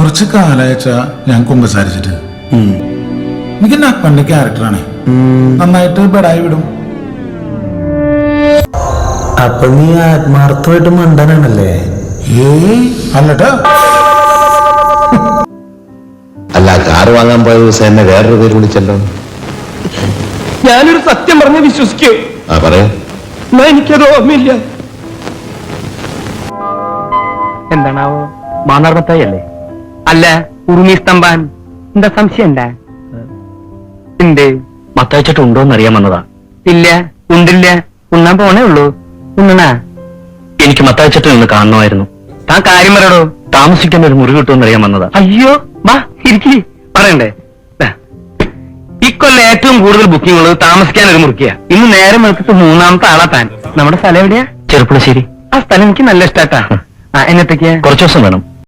കുറച്ച് കാലാഴ്ച ഞാൻ കുമ്പസാരിച്ചിട്ട് എനിക്ക് എന്റെ അപ്പന്റെ ക്യാരക്ടറാണ് നന്നായിട്ട് ബെടായി വിടും. അപ്പൊ നീ ആത്മാർത്ഥമായിട്ട് മണ്ടനാണല്ലേ? അല്ലട്ടോ. അല്ല, കാറ് വാങ്ങാൻ പോയ ദിവസം എന്നെ വേറൊരു പേര് വിളിച്ചല്ലോ. ഞാനൊരു സത്യം പറഞ്ഞ് വിശ്വസിക്കൂ. പറയാ. എനിക്കത് ഓർമ്മയില്ല. എന്താണാവോ? മാനാർമത്തായി അല്ലേ? അല്ല, ഉറുമി സ്തംഭാൻ. എന്താ സംശയം? എന്താ എന്ത് മത്തായിച്ചിട്ട് ഉണ്ടോന്ന് അറിയാൻ വന്നതാ. ഇല്ല, ഉണ്ടില്ല. ഉണ്ണാൻ പോണേ ഉള്ളൂ. ഉണ്ണണാ? എനിക്ക് മത്തായിച്ചിട്ട് നിന്ന് കാണണമായിരുന്നു. താൻ കാര്യം പറയടോ. താമസിക്കാൻ ഒരു മുറി കിട്ടുമെന്ന് അറിയാൻ വന്നതാ. അയ്യോ, വാ ഇരിക്കി. പറയണ്ടേ? ഇക്കൊല്ലം ഏറ്റവും കൂടുതൽ ബുക്കിംഗ് ഉള്ളത് താമസിക്കാൻ ഒരു മുറിക്കുക. ഇന്ന് നേരം വെളുത്തിട്ട് മൂന്നാമത്തെ ആളാ താൻ. നമ്മുടെ സ്ഥലം എവിടെയാ? ചെറുപ്പുളശ്ശേരി. ആ സ്ഥലം എനിക്ക് നല്ല ഇഷ്ടാട്ടാ. എന്നത്തേക്കാ? കുറച്ചു ദിവസം വേണം.